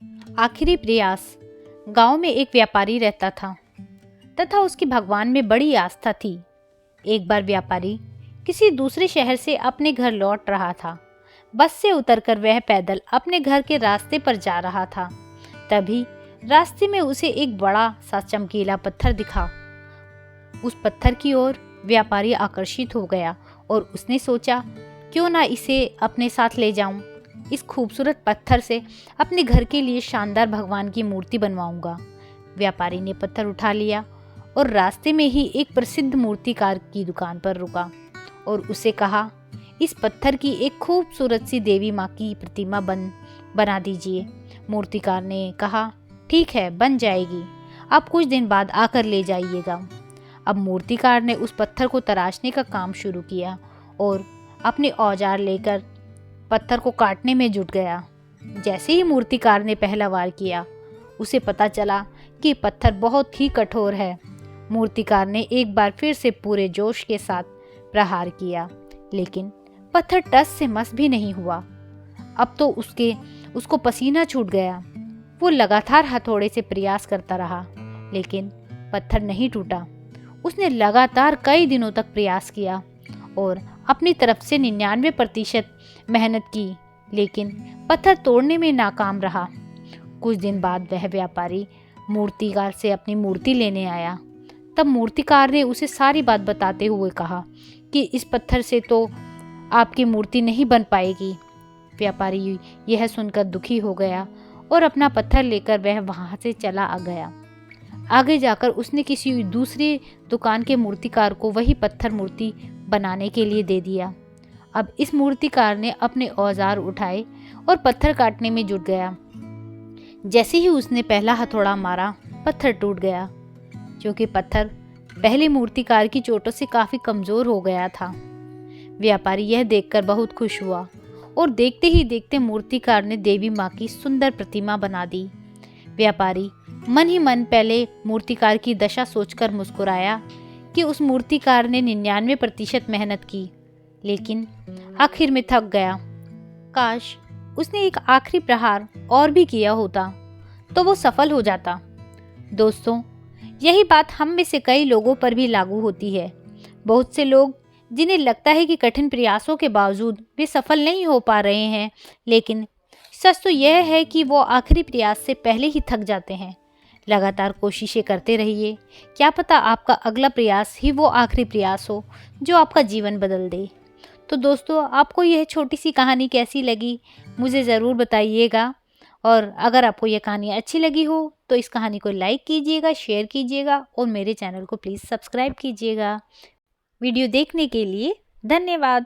आखिरी प्रयास। गांव में एक व्यापारी रहता था तथा उसकी भगवान में बड़ी आस्था थी। एक बार व्यापारी किसी दूसरे शहर से अपने घर लौट रहा था। बस से उतरकर वह पैदल अपने घर के रास्ते पर जा रहा था। तभी रास्ते में उसे एक बड़ा सा चमकीला पत्थर दिखा। उस पत्थर की ओर व्यापारी आकर्षित हो गया और उसने सोचा, क्यों ना इसे अपने साथ ले जाऊं। इस खूबसूरत पत्थर से अपने घर के लिए शानदार भगवान की मूर्ति बनवाऊंगा। व्यापारी ने पत्थर उठा लिया और रास्ते में ही एक प्रसिद्ध मूर्तिकार की दुकान पर रुका और उसे कहा, इस पत्थर की एक खूबसूरत सी देवी माँ की प्रतिमा बना दीजिए। मूर्तिकार ने कहा, ठीक है, बन जाएगी, आप कुछ दिन बाद आकर ले जाइएगा। अब मूर्तिकार ने उस पत्थर को तराशने का काम शुरू किया और अपने औजार लेकर पत्थर को काटने में जुट गया। जैसे ही मूर्तिकार ने पहला वार किया, उसे पता चला कि पत्थर बहुत ही कठोर है। मूर्तिकार ने एक बार फिर से पूरे जोश के साथ प्रहार किया, लेकिन पत्थर टस से मस भी नहीं हुआ। अब तो उसको पसीना छूट गया। वो लगातार हथौड़े से प्रयास करता रहा, लेकिन पत्थर नहीं टूटा। उसने लगातार कई दिनों तक प्रयास किया और अपनी तरफ से 99% मेहनत की, लेकिन पत्थर तोड़ने में नाकाम रहा। कुछ दिन बाद वह व्यापारी मूर्तिकार से अपनी मूर्ति लेने आया। तब मूर्तिकार ने उसे सारी बात बताते हुए कहा कि इस पत्थर से तो आपकी मूर्ति नहीं बन पाएगी। व्यापारी यह सुनकर दुखी हो गया और अपना पत्थर लेकर वह वहां से चला आ गया। आगे जाकर उसने किसी दूसरी दुकान के मूर्तिकार को वही पत्थर मूर्ति बनाने के लिए दे दिया। अब इस मूर्तिकार ने अपने औजार उठाए और पत्थर काटने में जुट गया। जैसे ही उसने पहला हथौड़ा मारा, पत्थर टूट गया, क्योंकि पत्थर पहले मूर्तिकार की चोटों से काफी कमजोर हो गया था। व्यापारी यह देखकर बहुत खुश हुआ और देखते ही देखते मूर्तिकार ने देवी माँ की सुंदर प्रतिमा बना दी। व्यापारी मन ही मन पहले मूर्तिकार की दशा सोचकर मुस्कुराया कि उस मूर्तिकार ने 99% मेहनत की, लेकिन आखिर में थक गया। काश उसने एक आखिरी प्रहार और भी किया होता तो वो सफल हो जाता। दोस्तों, यही बात हम में से कई लोगों पर भी लागू होती है। बहुत से लोग जिन्हें लगता है कि कठिन प्रयासों के बावजूद वे सफल नहीं हो पा रहे हैं, लेकिन सच तो यह है कि वो आखिरी प्रयास से पहले ही थक जाते हैं। लगातार कोशिशें करते रहिए, क्या पता आपका अगला प्रयास ही वो आखिरी प्रयास हो जो आपका जीवन बदल दे। तो दोस्तों, आपको यह छोटी सी कहानी कैसी लगी मुझे ज़रूर बताइएगा, और अगर आपको यह कहानी अच्छी लगी हो तो इस कहानी को लाइक कीजिएगा, शेयर कीजिएगा और मेरे चैनल को प्लीज़ सब्सक्राइब कीजिएगा। वीडियो देखने के लिए धन्यवाद।